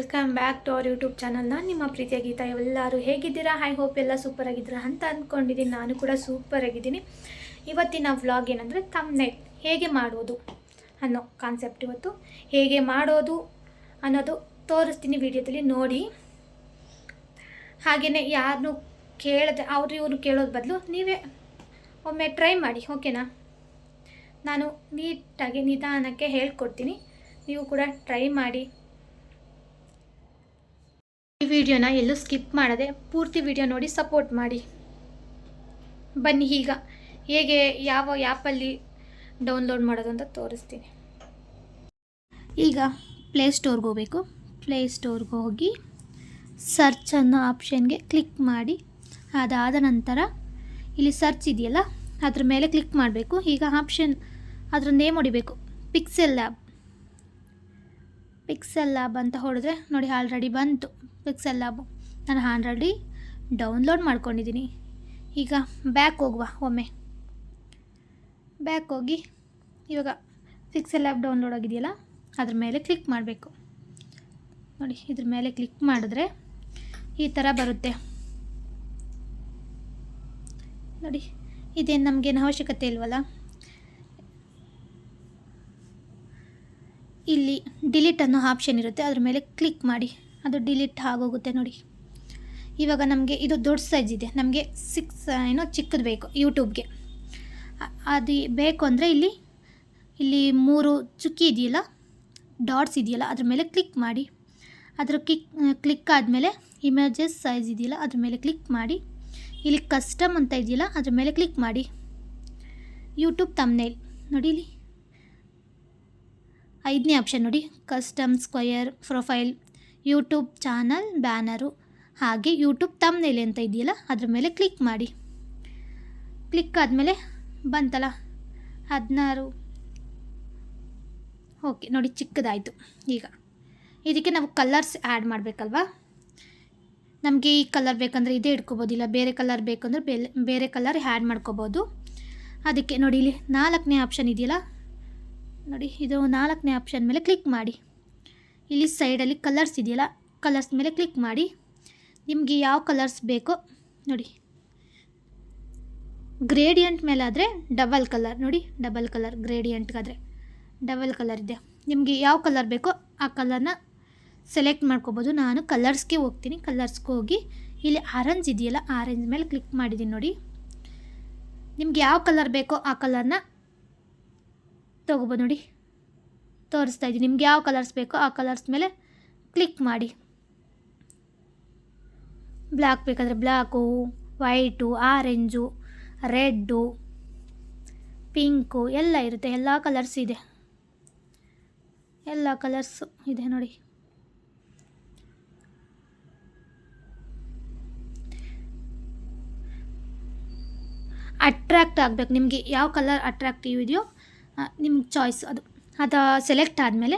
Welcome back to our YouTube channel. ನಾನು ನಿಮ್ಮ ಪ್ರೀತಿಯ ಗೀತಾ. ಎಲ್ಲರೂ ಹೇಗಿದ್ದೀರಾ? ಐ ಹೋಪ್ ಎಲ್ಲ ಸೂಪರ್ ಆಗಿದ್ದೀರಾ ಅಂತ ಅಂದ್ಕೊಂಡಿದ್ದೀನಿ. ನಾನು ಕೂಡ ಸೂಪರ್ ಆಗಿದ್ದೀನಿ. ಇವತ್ತಿನ ವ್ಲಾಗ್ ಏನಂದರೆ ಥಂಬ್ನೇಲ್ ಹೇಗೆ ಮಾಡೋದು ಅನ್ನೋ ಕಾನ್ಸೆಪ್ಟ್. ಇವತ್ತು ಹೇಗೆ ಮಾಡೋದು ಅನ್ನೋದು ತೋರಿಸ್ತೀನಿ ವಿಡಿಯೋದಲ್ಲಿ ನೋಡಿ. ಹಾಗೆಯೇ ಯಾರನ್ನೂ ಕೇಳದೆ ಅವರು ಇವರು ಕೇಳೋದು ಬದಲು ನೀವೇ ಒಮ್ಮೆ ಟ್ರೈ ಮಾಡಿ, ಓಕೆನಾ? ನಾನು ನೀಟಾಗಿ ನಿಧಾನಕ್ಕೆ ಹೇಳ್ಕೊಡ್ತೀನಿ, ನೀವು ಕೂಡ ಟ್ರೈ ಮಾಡಿ. ಈ ವಿಡಿಯೋನ ಎಲ್ಲೂ ಸ್ಕಿಪ್ ಮಾಡದೆ ಪೂರ್ತಿ ವಿಡಿಯೋ ನೋಡಿ ಸಪೋರ್ಟ್ ಮಾಡಿ. ಬನ್ನಿ, ಈಗ ಹೇಗೆ ಯಾವ ಆ್ಯಪಲ್ಲಿ ಡೌನ್ಲೋಡ್ ಮಾಡೋದು ಅಂತ ತೋರಿಸ್ತೀನಿ. ಈಗ ಪ್ಲೇಸ್ಟೋರ್ಗೆ ಹೋಗಬೇಕು. ಪ್ಲೇಸ್ಟೋರ್ಗೆ ಹೋಗಿ ಸರ್ಚ್ ಅನ್ನೋ ಆಪ್ಷನ್ಗೆ ಕ್ಲಿಕ್ ಮಾಡಿ. ಅದಾದ ನಂತರ ಇಲ್ಲಿ ಸರ್ಚ್ ಇದೆಯಲ್ಲ, ಅದ್ರ ಮೇಲೆ ಕ್ಲಿಕ್ ಮಾಡಬೇಕು. ಈಗ ಆಪ್ಷನ್ ಅದ್ರ ನೇಮ್ ಹೊಡಿಬೇಕು, ಪಿಕ್ಸೆಲ್ ಲ್ಯಾಬ್ ಅಂತ ಹೊಡೆದ್ರೆ ನೋಡಿ ಆಲ್ರೆಡಿ ಬಂತು ಪಿಕ್ಸೆಲ್ ಲ್ಯಾಬು. ನಾನು ಆಲ್ರೆಡಿ ಡೌನ್ಲೋಡ್ ಮಾಡ್ಕೊಂಡಿದ್ದೀನಿ. ಈಗ ಬ್ಯಾಕ್ ಹೋಗುವ. ಒಮ್ಮೆ ಬ್ಯಾಕ್ ಹೋಗಿ ಇವಾಗ ಪಿಕ್ಸೆಲ್ ಲ್ಯಾಬ್ ಡೌನ್ಲೋಡ್ ಆಗಿದೆಯಲ್ಲ ಅದ್ರ ಮೇಲೆ ಕ್ಲಿಕ್ ಮಾಡಬೇಕು. ನೋಡಿ, ಇದ್ರ ಮೇಲೆ ಕ್ಲಿಕ್ ಮಾಡಿದ್ರೆ ಈ ಥರ ಬರುತ್ತೆ ನೋಡಿ. ಇದೇನು ನಮಗೇನು ಅವಶ್ಯಕತೆ ಇಲ್ವಲ್ಲ. ಇಲ್ಲಿ ಡಿಲೀಟ್ ಅನ್ನೋ ಆಪ್ಷನ್ ಇರುತ್ತೆ, ಅದ್ರ ಮೇಲೆ ಕ್ಲಿಕ್ ಮಾಡಿ. ಅದು ಡಿಲೀಟ್ ಆಗೋಗುತ್ತೆ ನೋಡಿ. ಇವಾಗ ನಮಗೆ ಇದು ದೊಡ್ಡ ಸೈಜ್ ಇದೆ, ನಮಗೆ 6 ಚಿಕ್ಕದು ಬೇಕು ಯೂಟ್ಯೂಬ್ಗೆ. ಅದು ಬೇಕು ಅಂದರೆ ಇಲ್ಲಿ 3 ಚುಕ್ಕಿ ಇದೆಯಲ್ಲ, ಡಾಟ್ಸ್ ಇದೆಯಲ್ಲ, ಅದ್ರ ಮೇಲೆ ಕ್ಲಿಕ್ ಮಾಡಿ. ಅದ್ರ ಕ್ಲಿಕ್ ಆದಮೇಲೆ ಇಮೇಜಸ್ ಸೈಜ್ ಇದೆಯಲ್ಲ ಅದ್ರ ಮೇಲೆ ಕ್ಲಿಕ್ ಮಾಡಿ. ಇಲ್ಲಿ ಕಸ್ಟಮ್ ಅಂತ ಇದೆಯಲ್ಲ ಅದ್ರ ಮೇಲೆ ಕ್ಲಿಕ್ ಮಾಡಿ. ಯೂಟ್ಯೂಬ್ ಥಂಬ್ನೇಲ್ ನೋಡಿ, ಇಲ್ಲಿ 5ನೇ ಆಪ್ಷನ್ ನೋಡಿ, custom square profile, YouTube channel banner, ಹಾಗೆ ಯೂಟ್ಯೂಬ್ ಥಂಬ್ನೇಲ್ ಅಂತ ಇದೆಯಲ್ಲ ಅದ್ರ ಮೇಲೆ ಕ್ಲಿಕ್ ಮಾಡಿ. ಕ್ಲಿಕ್ ಆದಮೇಲೆ ಬಂತಲ್ಲ 16. ಓಕೆ ನೋಡಿ, ಚಿಕ್ಕದಾಯಿತು. ಈಗ ಇದಕ್ಕೆ ನಾವು ಕಲರ್ಸ್ ಆ್ಯಡ್ ಮಾಡಬೇಕಲ್ವಾ. ನಮಗೆ ಈ ಕಲರ್ ಬೇಕಂದರೆ ಇದೇ ಇಟ್ಕೋಬೋದಿಲ್ಲ, ಬೇರೆ ಕಲರ್ ಬೇಕಂದ್ರೆ ಬೇರೆ ಕಲರ್ ಆ್ಯಡ್ ಮಾಡ್ಕೋಬೋದು. ಅದಕ್ಕೆ ನೋಡಿ, ಇಲ್ಲಿ 4ನೇ ಆಪ್ಷನ್ ಇದೆಯಲ್ಲ ನೋಡಿ, ಇದು 4ನೇ ಆಪ್ಷನ್ ಮೇಲೆ ಕ್ಲಿಕ್ ಮಾಡಿ. ಇಲ್ಲಿ ಸೈಡಲ್ಲಿ ಕಲರ್ಸ್ ಇದೆಯಲ್ಲ, ಕಲರ್ಸ್ ಮೇಲೆ ಕ್ಲಿಕ್ ಮಾಡಿ. ನಿಮಗೆ ಯಾವ ಕಲರ್ಸ್ ಬೇಕೋ ನೋಡಿ. ಗ್ರೇಡಿಯಂಟ್ ಮೇಲಾದರೆ ಡಬಲ್ ಕಲರ್ ನೋಡಿ, ಡಬಲ್ ಕಲರ್. ಗ್ರೇಡಿಯಂಟ್ಗಾದರೆ ಡಬಲ್ ಕಲರ್ ಇದೆ. ನಿಮಗೆ ಯಾವ ಕಲರ್ ಬೇಕೋ ಆ ಕಲರ್ನ ಸೆಲೆಕ್ಟ್ ಮಾಡ್ಕೋಬೋದು. ನಾನು ಕಲರ್ಸ್ಗೆ ಹೋಗ್ತೀನಿ. ಕಲರ್ಸ್ಗೆ ಹೋಗಿ ಇಲ್ಲಿ ಆರೆಂಜ್ ಇದೆಯಲ್ಲ, ಆರೆಂಜ್ ಮೇಲೆ ಕ್ಲಿಕ್ ಮಾಡಿದ್ದೀನಿ ನೋಡಿ. ನಿಮ್ಗೆ ಯಾವ ಕಲರ್ ಬೇಕೋ ಆ ಕಲರ್ನ ತೊಗೋಬೋದು ನೋಡಿ, ತೋರಿಸ್ತಾ ಇದ್ದೀನಿ. ನಿಮ್ಗೆ ಯಾವ ಕಲರ್ಸ್ ಬೇಕೋ ಆ ಕಲರ್ಸ್ ಮೇಲೆ ಕ್ಲಿಕ್ ಮಾಡಿ. ಬ್ಲ್ಯಾಕ್ ಬೇಕಾದರೆ black, white, orange, red, pink ಎಲ್ಲ ಇರುತ್ತೆ. ಎಲ್ಲ ಕಲರ್ಸ್ ಇದೆ, ಎಲ್ಲ ಕಲರ್ಸು ಇದೆ ನೋಡಿ. ಅಟ್ರ್ಯಾಕ್ಟ್ ಆಗಬೇಕು. ನಿಮಗೆ ಯಾವ ಕಲರ್ ಅಟ್ರ್ಯಾಕ್ಟಿವ್ ಇದೆಯೋ ನಿಮ್ಗೆ ಚಾಯ್ಸ್ ಅದು ಸೆಲೆಕ್ಟ್ ಆದಮೇಲೆ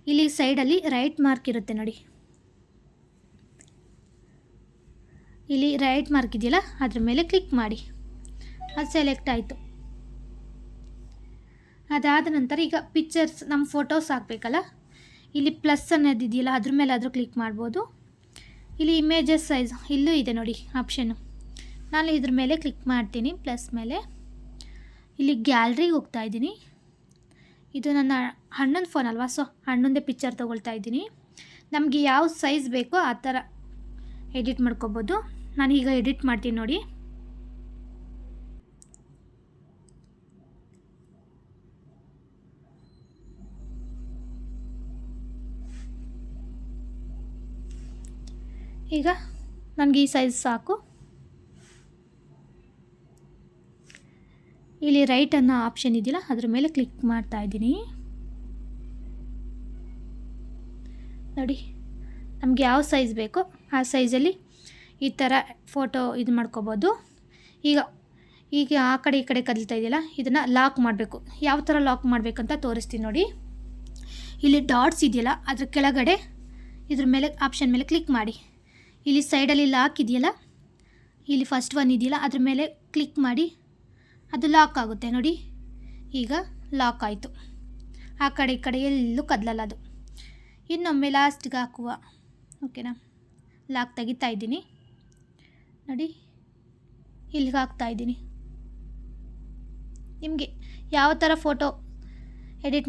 ಇಲ್ಲಿ ಸೈಡಲ್ಲಿ ರೈಟ್ ಮಾರ್ಕ್ ಇರುತ್ತೆ ನೋಡಿ. ಇಲ್ಲಿ ರೈಟ್ ಮಾರ್ಕ್ ಇದೆಯಲ್ಲ ಅದ್ರ ಮೇಲೆ ಕ್ಲಿಕ್ ಮಾಡಿ. ಅದು ಸೆಲೆಕ್ಟ್ ಆಯಿತು. ಅದಾದ ನಂತರ ಈಗ ಪಿಕ್ಚರ್ಸ್, ನಮ್ಮ ಫೋಟೋಸ್ ಹಾಕಬೇಕಲ್ಲ, ಇಲ್ಲಿ ಪ್ಲಸ್ ಅನ್ನೋದು ಇದೆಯಲ್ಲ ಅದ್ರ ಮೇಲೆ ಆದರೂ ಕ್ಲಿಕ್ ಮಾಡ್ಬೋದು. ಇಲ್ಲಿ ಇಮೇಜಸ್ ಸೈಜ್ ಇಲ್ಲೂ ಇದೆ ನೋಡಿ ಆಪ್ಷನ್ನು. ನಾನು ಇದ್ರ ಮೇಲೆ ಕ್ಲಿಕ್ ಮಾಡ್ತೀನಿ, ಪ್ಲಸ್ ಮೇಲೆ. ಇಲ್ಲಿ ಗ್ಯಾಲ್ರಿಗೆ ಹೋಗ್ತಾ ಇದ್ದೀನಿ. ಇದು ನನ್ನ ಅಣ್ಣನ ಫೋನ್ ಅಲ್ವಾ, ಸೊ ಅಣ್ಣಂದೇ ಪಿಕ್ಚರ್ ತೊಗೊಳ್ತಾ ಇದ್ದೀನಿ. ನಮಗೆ ಯಾವ ಸೈಜ್ ಬೇಕೋ ಆ ಥರ ಎಡಿಟ್ ಮಾಡ್ಕೋಬೋದು. ನಾನೀಗ ಎಡಿಟ್ ಮಾಡ್ತೀನಿ ನೋಡಿ. ಈಗ ನನಗೆ ಈ ಸೈಜ್ ಸಾಕು. ಇಲ್ಲಿ ರೈಟ್ ಅನ್ನೋ ಆಪ್ಷನ್ ಇದೆಯಲ್ಲ ಅದ್ರ ಮೇಲೆ ಕ್ಲಿಕ್ ಮಾಡ್ತಾ ಇದ್ದೀನಿ ನೋಡಿ. ನಮಗೆ ಯಾವ ಸೈಜ್ ಬೇಕೋ ಆ ಸೈಜಲ್ಲಿ ಈ ಥರ ಫೋಟೋ ಇದು ಮಾಡ್ಕೋಬೋದು. ಈಗ ಆ ಕಡೆ ಈ ಕಡೆ ಕದಲ್ತಾ ಇದೆಯಲ್ಲ, ಇದನ್ನು ಲಾಕ್ ಮಾಡಬೇಕು. ಯಾವ ಥರ ಲಾಕ್ ಮಾಡಬೇಕಂತ ತೋರಿಸ್ತೀನಿ ನೋಡಿ. ಇಲ್ಲಿ ಡಾಟ್ಸ್ ಇದೆಯಲ್ಲ ಅದ್ರ ಕೆಳಗಡೆ ಇದ್ರ ಮೇಲೆ ಆಪ್ಷನ್ ಮೇಲೆ ಕ್ಲಿಕ್ ಮಾಡಿ. ಇಲ್ಲಿ ಸೈಡಲ್ಲಿ ಲಾಕ್ ಇದೆಯಲ್ಲ, ಇಲ್ಲಿ ಫಸ್ಟ್ ಒನ್ ಇದೆಯಲ್ಲ ಅದ್ರ ಮೇಲೆ ಕ್ಲಿಕ್ ಮಾಡಿ. ಅದು ಲಾಕ್ ಆಗುತ್ತೆ ನೋಡಿ. ಈಗ ಲಾಕ್ ಆಯಿತು. ಆ ಕಡೆ ಈ ಕಡೆ ಎಲ್ಲೂ ಕದಲಲ್ಲ ಅದು. ಇನ್ನೊಮ್ಮೆ ಲಾಸ್ಟ್ಗೆ ಹಾಕುವ. ಓಕೆನಾ. ಲಾಕ್ ತೆಗಿತಾ ಇದ್ದೀನಿ ನೋಡಿ, ಇಲ್ಲಿಗೆ ಹಾಕ್ತಾಯಿದ್ದೀನಿ. ನಿಮಗೆ ಯಾವ ಥರ ಫೋಟೋ ಎಡಿಟ್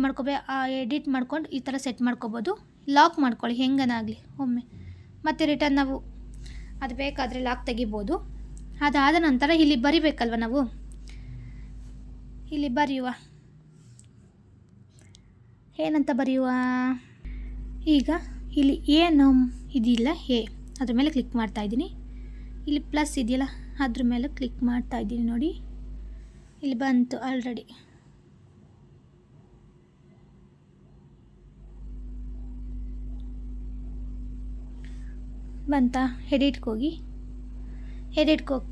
ಎಡಿಟ್ ಮಾಡ್ಕೊಂಡು ಈ ಥರ ಸೆಟ್ ಮಾಡ್ಕೋಬೋದು. ಲಾಕ್ ಮಾಡ್ಕೊಳ್ಳಿ ಹೆಂಗನಾಗಲಿ ಒಮ್ಮೆ, ಮತ್ತು ರಿಟರ್ನ್ ನಾವು ಅದು ಬೇಕಾದರೆ ಲಾಕ್ ತೆಗಿಬೋದು. ಅದಾದ ನಂತರ ಇಲ್ಲಿ ಬರಿಬೇಕಲ್ವ ನಾವು, ಇಲ್ಲಿ ಬರೆಯುವ, ಏನಂತ ಬರೆಯುವ, ಈಗ ಇಲ್ಲಿ ಏನು ಇದಿಲ್ಲ ಅದ್ರ ಮೇಲೆ ಕ್ಲಿಕ್ ಮಾಡ್ತಾಯಿದ್ದೀನಿ. ಇಲ್ಲಿ ಪ್ಲಸ್ ಇದೆಯಲ್ಲ ಅದ್ರ ಮೇಲೆ ಕ್ಲಿಕ್ ಮಾಡ್ತಾಯಿದ್ದೀನಿ ನೋಡಿ, ಇಲ್ಲಿ ಬಂತು ಆಲ್ರೆಡಿ. ಬಂತಾ, ಎಡಿಟ್ಗೆ ಹೋಗಿ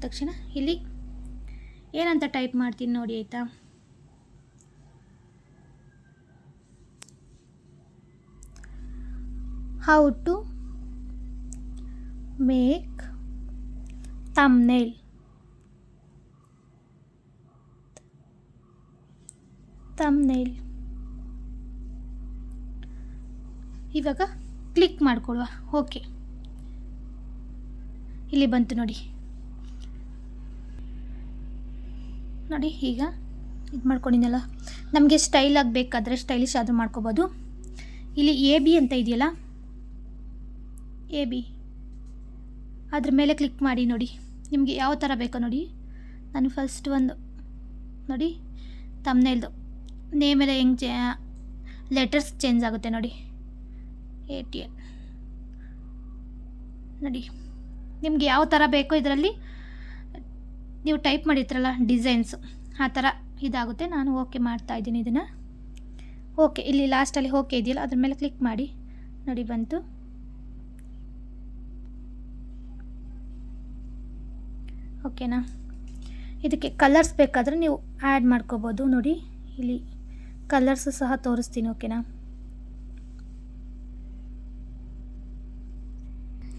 ತಕ್ಷಣ ಇಲ್ಲಿ ಏನಂತ ಟೈಪ್ ಮಾಡ್ತೀನಿ ನೋಡಿ ಆಯಿತಾ. How to make thumbnail. ಇವಾಗ ಕ್ಲಿಕ್ ಮಾಡ್ಕೊಳ್ಳುವ. ಓಕೆ, ಇಲ್ಲಿ ಬಂತು ನೋಡಿ. ಈಗ ಇದು ಮಾಡ್ಕೊಂಡಿನಲ್ಲ, ನಮಗೆ ಸ್ಟೈಲ್ ಆಗಬೇಕಾದ್ರೆ ಸ್ಟೈಲಿಶ್ ಆದರೂ ಮಾಡ್ಕೋಬೋದು. ಇಲ್ಲಿ AB ಅಂತ ಇದೆಯಲ್ಲ, AB ಅದ್ರ ಮೇಲೆ ಕ್ಲಿಕ್ ಮಾಡಿ ನೋಡಿ, ನಿಮಗೆ ಯಾವ ಥರ ಬೇಕೋ ನೋಡಿ. ನಾನು ಫಸ್ಟ್ ಒಂದು ನೋಡಿ ಥಂಬ್ನೇಲ್ದು ನೇಮೆಲ್ಲ ಹೆಂಗೆ ಲೆಟರ್ಸ್ ಚೇಂಜ್ ಆಗುತ್ತೆ ನೋಡಿ, ATL ನೋಡಿ. ನಿಮಗೆ ಯಾವ ಥರ ಬೇಕೋ ಇದರಲ್ಲಿ ನೀವು ಟೈಪ್ ಮಾಡಿರ್ತೀರಲ್ಲ ಡಿಸೈನ್ಸು, ಆ ಥರ ಇದಾಗುತ್ತೆ. ನಾನು ಓಕೆ ಮಾಡ್ತಾಯಿದ್ದೀನಿ ಇದನ್ನು. ಓಕೆ, ಇಲ್ಲಿ ಲಾಸ್ಟಲ್ಲಿ ಓಕೆ ಇದೆಯಲ್ಲ ಅದ್ರ ಮೇಲೆ ಕ್ಲಿಕ್ ಮಾಡಿ ನೋಡಿ, ಬಂತು. ಓಕೆನಾ. ಇದಕ್ಕೆ ಕಲರ್ಸ್ ಬೇಕಾದರೆ ನೀವು ಆ್ಯಡ್ ಮಾಡ್ಕೋಬೋದು ನೋಡಿ, ಇಲ್ಲಿ ಕಲರ್ಸು ಸಹ ತೋರಿಸ್ತೀನಿ. ಓಕೆನಾ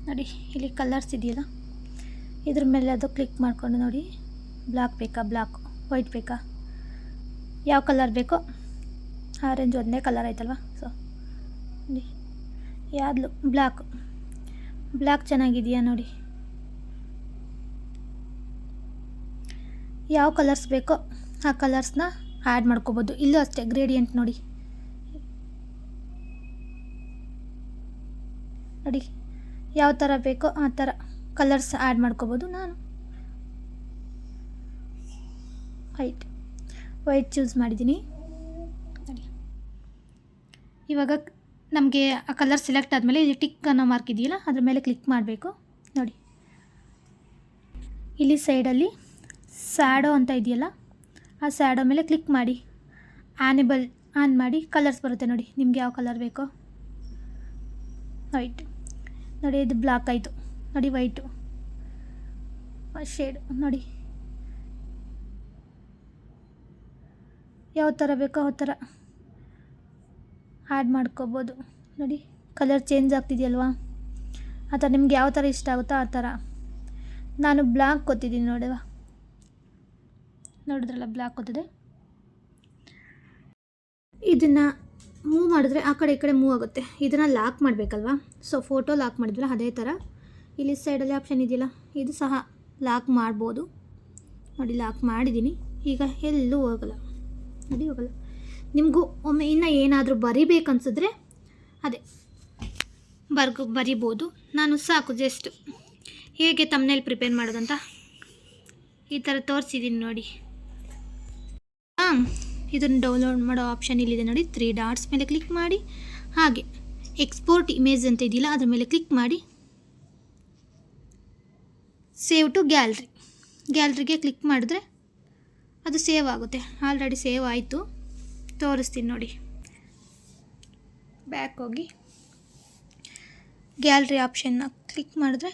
ನೋಡಿ, ಇಲ್ಲಿ ಕಲರ್ಸ್ ಇದೆಯಲ್ಲ ಇದ್ರ ಮೇಲೆ ಅದು ಕ್ಲಿಕ್ ಮಾಡಿಕೊಂಡು ನೋಡಿ, ಬ್ಲ್ಯಾಕ್ ಬೇಕಾ, ಬ್ಲ್ಯಾಕ್, ವೈಟ್ ಬೇಕಾ, ಯಾವ ಕಲರ್ ಬೇಕೋ. ಆರೆಂಜ್ ಒಂದೇ ಕಲರ್ ಆಯ್ತಲ್ವ, ಸೊ ನೋಡಿ ಯಾವ್ದು ಬ್ಲ್ಯಾಕ್ ಚೆನ್ನಾಗಿದೆಯಾ ನೋಡಿ. ಯಾವ ಕಲರ್ಸ್ ಬೇಕೋ ಆ ಕಲರ್ಸ್ನ ಆ್ಯಡ್ ಮಾಡ್ಕೋಬೋದು. ಇಲ್ಲೂ ಅಷ್ಟೇ ಗ್ರೇಡಿಯಂಟ್ ನೋಡಿ ಯಾವ ಥರ ಬೇಕೋ ಆ ಥರ ಕಲರ್ಸ್ ಆ್ಯಡ್ ಮಾಡ್ಕೋಬೋದು. ನಾನು ವೈಟ್ ಚೂಸ್ ಮಾಡಿದ್ದೀನಿ ನೋಡಿ. ಇವಾಗ ನಮಗೆ ಆ ಕಲರ್ ಸೆಲೆಕ್ಟ್ ಆದಮೇಲೆ ಇಲ್ಲಿ ಟಿಕ್ ಅನ್ನೋ ಮಾರ್ಕ್ ಇದೆಯಲ್ಲ ಅದ್ರ ಮೇಲೆ ಕ್ಲಿಕ್ ಮಾಡಬೇಕು ನೋಡಿ. ಇಲ್ಲಿ ಸೈಡಲ್ಲಿ ಸ್ಯಾಡೋ ಅಂತ ಇದೆಯಲ್ಲ, ಆ ಸ್ಯಾಡೋ ಮೇಲೆ ಕ್ಲಿಕ್ ಮಾಡಿ ಆನ್ ಮಾಡಿ ಕಲರ್ಸ್ ಬರುತ್ತೆ ನೋಡಿ, ನಿಮ್ಗೆ ಯಾವ ಕಲರ್ ಬೇಕೋ. ವೈಟ್ ನೋಡಿ, ಇದು ಬ್ಲ್ಯಾಕ್ ಆಯಿತು ನೋಡಿ, ವೈಟು ಶೇಡ್ ನೋಡಿ, ಯಾವ ಥರ ಬೇಕೋ ಆ ಥರ ಆ್ಯಡ್ ಮಾಡ್ಕೋಬೋದು ನೋಡಿ. ಕಲರ್ ಚೇಂಜ್ ಆಗ್ತಿದೆಯಲ್ವಾ, ಆ ಥರ ನಿಮ್ಗೆ ಯಾವ ಥರ ಇಷ್ಟ ಆಗುತ್ತೋ ಆ ಥರ. ನಾನು ಬ್ಲ್ಯಾಕ್ ಕೊತ್ತಿದ್ದೀನಿ ನೋಡಿದ್ರಲ್ಲ, ಬ್ಲ್ಯಾಕ್ ಕೊತ್ತಿದೆ. ಇದನ್ನು ಮೂವ್ ಮಾಡಿದ್ರೆ ಆ ಕಡೆ ಈ ಕಡೆ ಮೂವ್ ಆಗುತ್ತೆ. ಇದನ್ನು ಲಾಕ್ ಮಾಡಬೇಕಲ್ವಾ, ಸೊ ಫೋಟೋ ಲಾಕ್ ಮಾಡಿದ್ವಲ್ಲ ಅದೇ ಥರ ಇಲ್ಲಿ ಸೈಡಲ್ಲಿ ಆಪ್ಷನ್ ಇದೆಯಲ್ಲ ಇದು ಸಹ ಲಾಕ್ ಮಾಡ್ಬೋದು ನೋಡಿ. ಲಾಕ್ ಮಾಡಿದ್ದೀನಿ. ಈಗ ಎಲ್ಲೂ ಹೋಗಲ್ಲ ನೋಡಿ, ಹೋಗಲ್ಲ. ನಿಮಗೂ ಒಮ್ಮೆ ಇನ್ನೂ ಏನಾದರೂ ಬರಿಬೇಕನ್ಸಿದ್ರೆ ಅದೇ ಬರಿಬೋದು. ನಾನು ಸಾಕು ಜಸ್ಟ್ ಹೇಗೆ ಥಂಬ್ನೇಲ್ ಪ್ರಿಪೇರ್ ಮಾಡೋದಂತ ಈ ಥರ ತೋರಿಸಿದ್ದೀನಿ ನೋಡಿ. ಇದನ್ನು ಡೌನ್ಲೋಡ್ ಮಾಡೋ ಆಪ್ಷನ್ ಇಲ್ಲಿದೆ ನೋಡಿ, 3 ಡಾಟ್ಸ್ ಮೇಲೆ ಕ್ಲಿಕ್ ಮಾಡಿ, ಹಾಗೆ ಎಕ್ಸ್ಪೋರ್ಟ್ ಇಮೇಜ್ ಅಂತ ಇದೆಯಲ್ಲ ಅದ್ರ ಮೇಲೆ ಕ್ಲಿಕ್ ಮಾಡಿ, ಸೇವ್ ಟು ಗ್ಯಾಲರಿಗೆ ಕ್ಲಿಕ್ ಮಾಡಿದ್ರೆ ಅದು ಸೇವ್ ಆಗುತ್ತೆ. ಆಲ್ರೆಡಿ ಸೇವ್ ಆಯಿತು, ತೋರಿಸ್ತೀನಿ ನೋಡಿ. ಬ್ಯಾಕ್ ಹೋಗಿ ಗ್ಯಾಲರಿ ಆಪ್ಷನ್ನ ಕ್ಲಿಕ್ ಮಾಡಿದ್ರೆ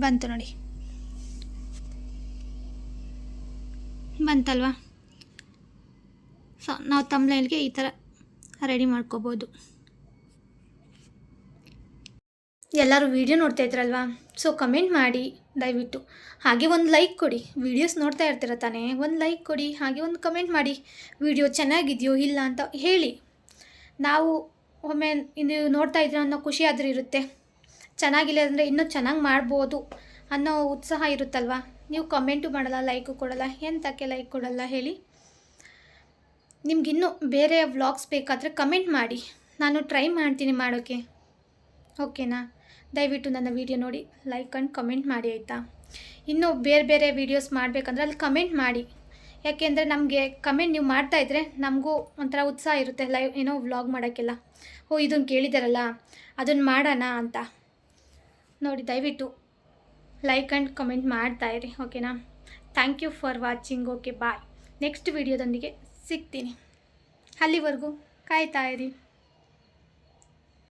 ಬಂತು ನೋಡಿ, ಬಂತಲ್ವಾ. ಸೊ ನಾವು ಥಂಬ್ನೇಲ್ಗೆ ಈ ಥರ ರೆಡಿ ಮಾಡ್ಕೋಬೋದು. ಎಲ್ಲರೂ ವೀಡಿಯೋ ನೋಡ್ತಾ ಇದ್ರಲ್ವಾ, ಸೊ ಕಮೆಂಟ್ ಮಾಡಿ ದಯವಿಟ್ಟು, ಹಾಗೆ ಒಂದು ಲೈಕ್ ಕೊಡಿ. ವೀಡಿಯೋಸ್ ನೋಡ್ತಾ ಇರ್ತೀರ ತಾನೇ, ಒಂದು ಲೈಕ್ ಕೊಡಿ, ಹಾಗೆ ಒಂದು ಕಮೆಂಟ್ ಮಾಡಿ ವಿಡಿಯೋ ಚೆನ್ನಾಗಿದೆಯೋ ಇಲ್ಲ ಅಂತ ಹೇಳಿ. ನಾವು ಒಮ್ಮೆ ನೀವು ನೋಡ್ತಾ ಇದ್ರೆ ಅನ್ನೋ ಖುಷಿ ಆದರೂ ಇರುತ್ತೆ. ಚೆನ್ನಾಗಿಲ್ಲ ಅಂದರೆ ಇನ್ನೂ ಚೆನ್ನಾಗಿ ಮಾಡ್ಬೋದು ಅನ್ನೋ ಉತ್ಸಾಹ ಇರುತ್ತಲ್ವ. ನೀವು ಕಮೆಂಟು ಮಾಡಲ್ಲ, ಲೈಕು ಕೊಡಲ್ಲ, ಎಂತಕ್ಕೆ ಲೈಕ್ ಕೊಡಲ್ಲ ಹೇಳಿ? ನಿಮಗಿನ್ನೂ ಬೇರೆ ವ್ಲಾಗ್ಸ್ ಬೇಕಾದರೆ ಕಮೆಂಟ್ ಮಾಡಿ, ನಾನು ಟ್ರೈ ಮಾಡ್ತೀನಿ ಮಾಡೋಕ್ಕೆ. ಓಕೆನಾ? ದಯವಿಟ್ಟು ನನ್ನ ವೀಡಿಯೋ ನೋಡಿ ಲೈಕ್ ಆ್ಯಂಡ್ ಕಮೆಂಟ್ ಮಾಡಿ ಆಯಿತಾ? ಇನ್ನೂ ಬೇರೆ ಬೇರೆ ವೀಡಿಯೋಸ್ ಮಾಡಬೇಕಂದ್ರೆ ಅಲ್ಲಿ ಕಮೆಂಟ್ ಮಾಡಿ. ಯಾಕೆಂದರೆ ನಮಗೆ ಕಮೆಂಟ್ ನೀವು ಮಾಡ್ತಾಯಿದ್ರೆ ನಮಗೂ ಒಂಥರ ಉತ್ಸಾಹ ಇರುತ್ತೆ ಲೈವ್ ಏನೋ ವ್ಲಾಗ್ ಮಾಡೋಕ್ಕೆಲ್ಲ. ಓ ಇದನ್ನು ಕೇಳಿದಾರಲ್ಲ ಅದನ್ನು ಮಾಡೋಣ ಅಂತ ನೋಡಿ. ದಯವಿಟ್ಟು ಲೈಕ್ ಆ್ಯಂಡ್ ಕಮೆಂಟ್ ಮಾಡ್ತಾಯಿರಿ. ಓಕೆನಾ? Thank you for watching. Okay bye. Next ವೀಡಿಯೋದೊಂದಿಗೆ ಸಿಗ್ತೀನಿ. ಅಲ್ಲಿವರೆಗೂ ಕಾಯ್ತಾ ಇರಿ.